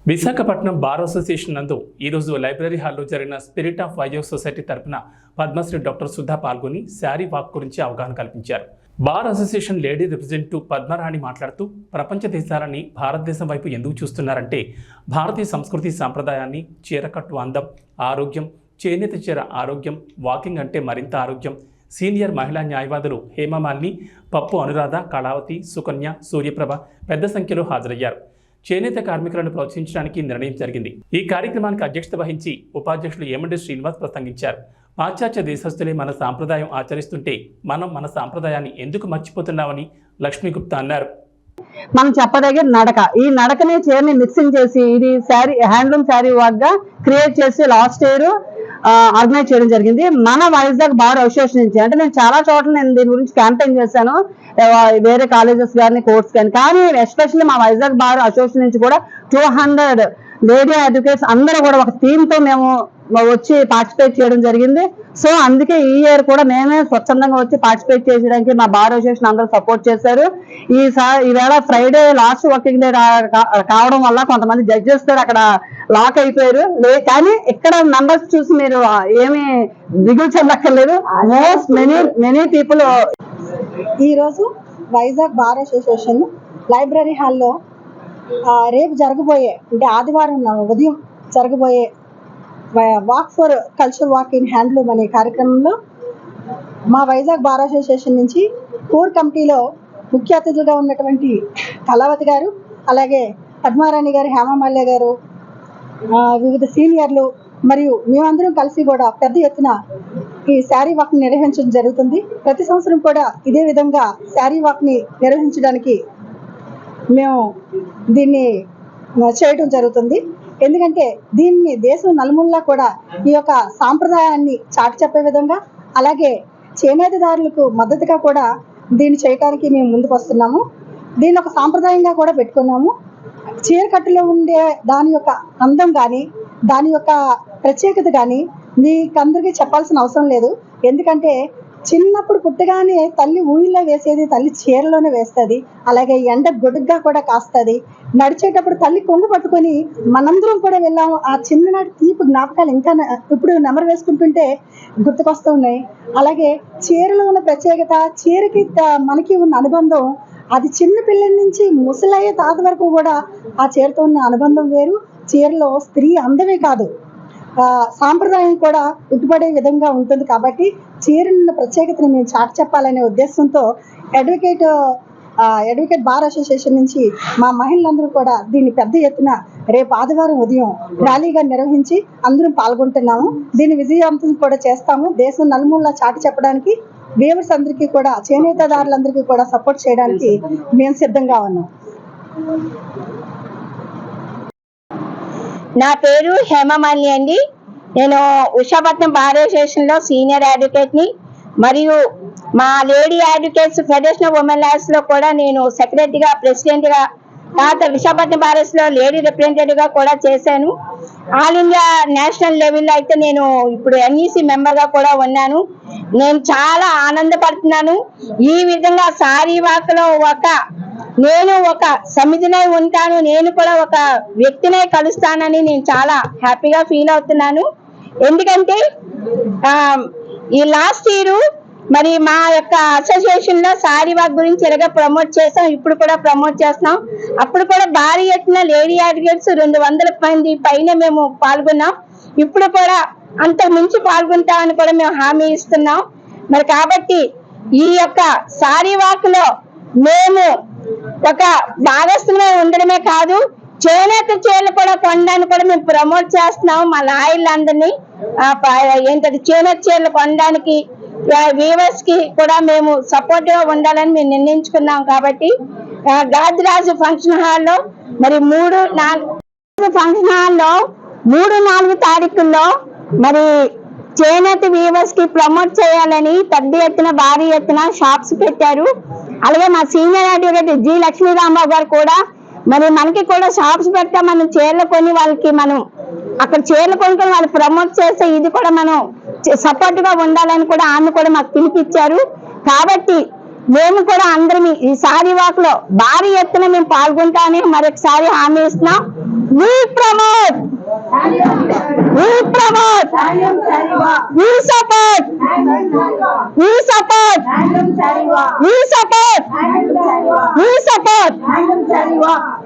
Visakhapatnam bar association నందు ఈరోజు library హాల్లో జరిగిన స్పిరిట్ ఆఫ్ వైజాగ్ సొసైటీ తరపున పద్మశ్రీ డాక్టర్ సుధా పాల్గొని శారీ వాక్ గురించి అవగాహన కల్పించారు. Bar association lady representative Padmarani మాట్లాడుతూ ప్రపంచ దేశాలని భారతదేశం వైపు ఎందుకు చూస్తున్నారంటే భారతీయ సంస్కృతి సాంప్రదాయాన్ని, చీరకట్టు అందం, ఆరోగ్యం, చేనేత చీర ఆరోగ్యం, వాకింగ్ అంటే మరింత ఆరోగ్యం. సీనియర్ మహిళా న్యాయవాదులు హేమమాలిని, పప్పు అనురాధ, కళావతి, సుకన్య, సూర్యప్రభ పెద్ద సంఖ్యలో హాజరయ్యారు. చేనేత కార్మికులను ప్రోత్సహించడానికి నిర్ణయం జరిగింది. ఈ కార్యక్రమానికి అధ్యక్షత వహించి ఉపాధ్యక్షులు ఏమండి శ్రీనివాస్ ప్రసంగించారు. పాశ్చాత్య దేశస్తులే మన సాంప్రదాయం ఆచరిస్తుంటే మనం మన సాంప్రదాయాన్ని ఎందుకు మర్చిపోతున్నామని లక్ష్మీ గుప్తా అన్నారు. మనం చెప్పదగిన నడక, ఈ నడకని చీరని మిక్సింగ్ చేసి ఇది శారీ హ్యాండ్లూమ్ శారీ వాక్ గా క్రియేట్ చేసి లాస్ట్ ఇయర్ ఆర్గనైజ్ చేయడం జరిగింది. మన వైజాగ్ బార్ అసోసియేషన్ నుంచి, అంటే నేను చాలా చోట్ల నేను దీని గురించి క్యాంపెయిన్ చేశాను, వేరే కాలేజెస్ కానీ కోర్స్ కానీ ఎస్పెషల్లీ మా వైజాగ్ బార్ అసోసియేషన్ నుంచి కూడా 200 లేడీ అడ్వకేట్స్ అందరూ కూడా ఒక థీమ్ తో మేము వచ్చి పార్టిసిపేట్ చేయడం జరిగింది. సో అందుకే ఈ ఇయర్ కూడా మేమే స్వచ్ఛందంగా వచ్చి పార్టిసిపేట్ చేయడానికి మా బార్ అసోసియేషన్ అందరూ సపోర్ట్ చేశారు. ఈవేళ ఫ్రైడే లాస్ట్ వర్కింగ్ డే కావడం వల్ల కొంతమంది జడ్జెస్ కూడా అక్కడ లాక్ అయిపోయారు. కానీ ఇక్కడ నంబర్స్ చూసి మీరు ఏమి దిగులు చెందక్కర్లేదు. Most many people. ఈ రోజు వైజాగ్ బార్ అసోసియేషన్ లైబ్రరీ హాల్లో రేపు జరగబోయే, అంటే ఆదివారం ఉదయం జరగబోయే walk for culture walk in handloom అనే కార్యక్రమంలో మా వైజాగ్ బార్ అసోసియేషన్ నుంచి కోర్ కమిటీలో ముఖ్య అతిథులుగా ఉన్నటువంటి కళావతి గారు, అలాగే పద్మారాణి గారు, హేమమాల్య గారు, వివిధ సీనియర్లు మరియు మేమందరం కలిసి కూడా పెద్ద ఎత్తున ఈ శారీ వాక్ ని నిర్వహించడం జరుగుతుంది. ప్రతి సంవత్సరం కూడా ఇదే విధంగా శారీ వాక్ ని నిర్వహించడానికి మేము దీన్ని చేయడం జరుగుతుంది. ఎందుకంటే దీన్ని దేశం నలుమూలలా కూడా ఈ యొక్క సాంప్రదాయాన్ని చాటి చెప్పే విధంగా, అలాగే చేనేతదారులకు మద్దతుగా కూడా దీన్ని చేయడానికి మేము ముందుకు వస్తున్నాము. దీన్ని ఒక సాంప్రదాయంగా కూడా పెట్టుకున్నాము. చీరకట్టులో ఉండే దాని యొక్క అందం కానీ, దాని యొక్క ప్రత్యేకత కానీ మీకందరికీ చెప్పాల్సిన అవసరం లేదు. ఎందుకంటే చిన్నప్పుడు పుట్టగానే తల్లి ఊళ్ళో వేసేది తల్లి చీరలోనే వేస్తుంది. అలాగే ఎండ గొడుగ్గా కూడా కాస్తుంది. నడిచేటప్పుడు తల్లి కొంగు పట్టుకొని మనందరం కూడా వెళ్ళాము. ఆ చిన్ననాటి తీపి జ్ఞాపకాలు ఇంకా ఇప్పుడు నెమరు వేసుకుంటుంటే గుర్తుకొస్తూ ఉన్నాయి. అలాగే చీరలో ఉన్న ప్రత్యేకత, చీరకి మనకి ఉన్న అనుబంధం, అది చిన్న పిల్లల నుంచి ముసలయ్యే తాత వరకు కూడా ఆ చీరతో ఉన్న అనుబంధం వేరు. చీరలో స్త్రీ అందమే కాదు, సాంప్రదాయం కూడా ఉట్టుపడే విధంగా ఉంటుంది. కాబట్టి చీరల ప్రత్యేకతను మేము చాటి చెప్పాలనే ఉద్దేశంతో అడ్వకేట్ బార్ అసోసియేషన్ నుంచి మా మహిళలందరూ కూడా దీన్ని పెద్ద ఎత్తున రేపు ఆదివారం ఉదయం ర్యాలీగా నిర్వహించి అందరం పాల్గొంటున్నాము. దీన్ని విజయవంతం కూడా చేస్తాము. దేశం నలుమూలలా చాటి చెప్పడానికి వీవర్స్ అందరికీ కూడా, చేనేతదారులందరికీ కూడా సపోర్ట్ చేయడానికి మేము సిద్ధంగా ఉన్నాం. నా పేరు హేమమాలిని అండి. నేను విశాఖపట్నం బార్ అసోసియేషన్ లో సీనియర్ అడ్వకేట్ ని, మరియు మా lady advocates federation of women lawyers లో కూడా నేను సెక్రటరీగా, ప్రెసిడెంట్ గా, తర్వాత విశాఖపట్నం బార్స్ లో లేడీ రిప్రజెంటేటివ్ గా కూడా చేశాను. ఆల్ ఇండియా నేషనల్ లెవెల్లో అయితే నేను ఇప్పుడు ఎన్ఈసి మెంబర్ గా కూడా ఉన్నాను. నేను చాలా ఆనందపడుతున్నాను. ఈ విధంగా సారీ వాక్ లో నేను ఒక సమితినై ఉంటాను, నేను కూడా ఒక వ్యక్తినే కలుస్తానని నేను చాలా హ్యాపీగా ఫీల్ అవుతున్నాను. ఎందుకంటే ఈ లాస్ట్ ఇయర్ మరి మా యొక్క అసోసియేషన్ లో సారీ వాక్ గురించి ఎలాగ ప్రమోట్ చేసాం, ఇప్పుడు కూడా ప్రమోట్ చేస్తున్నాం. అప్పుడు కూడా భారీ ఎత్తున లేడీ అడ్వకేట్స్ 200 మంది పైన మేము పాల్గొన్నాం. ఇప్పుడు కూడా అంతకు మించి పాల్గొంటామని కూడా మేము హామీ ఇస్తున్నాం. మరి కాబట్టి ఈ యొక్క సారీ వాక్ లో మేము ఒక భాగస్వామ్యం ఉండడమే కాదు, చేనేత చీరలు కూడా కొనడానికి కూడా మేము ప్రమోట్ చేస్తున్నాము. మా లాయర్లందరినీ ఏంటంటే చేనేత చీరలు కొనడానికి వీవర్స్ కి కూడా మేము సపోర్ట్ గా ఉండాలని మేము నిర్ణయించుకున్నాం. కాబట్టి గాదిరాజు ఫంక్షన్ హాల్లో మరి 3-4 ఫంక్షన్ హాల్లో 3-4 తారీఖుల్లో మరి చేనేత వీవర్స్ కి ప్రమోట్ చేయాలని పెద్ద ఎత్తున, భారీ ఎత్తున షాప్స్ పెట్టారు. అలాగే మా సీనియర్ అడ్వకేట్ జి లక్ష్మీరాంబాబు గారు కూడా మరి మనకి కూడా షాప్స్ పెట్టా, మనం చీరలు కొని వాళ్ళకి మనం అక్కడ చీరలు కొనుక్కొని వాళ్ళు ప్రమోట్ చేస్తే ఇది కూడా మనం సపోర్ట్ గా ఉండాలని కూడా ఆమె కూడా మాకు పిలిపించారు. కాబట్టి మేము కూడా అందరం ఈ సారీ వాక్ లో భారీ ఎత్తున మేము పాల్గొంటామని మరొకసారి హామీ ఇస్తున్నాం. We support. We support. We support. We support.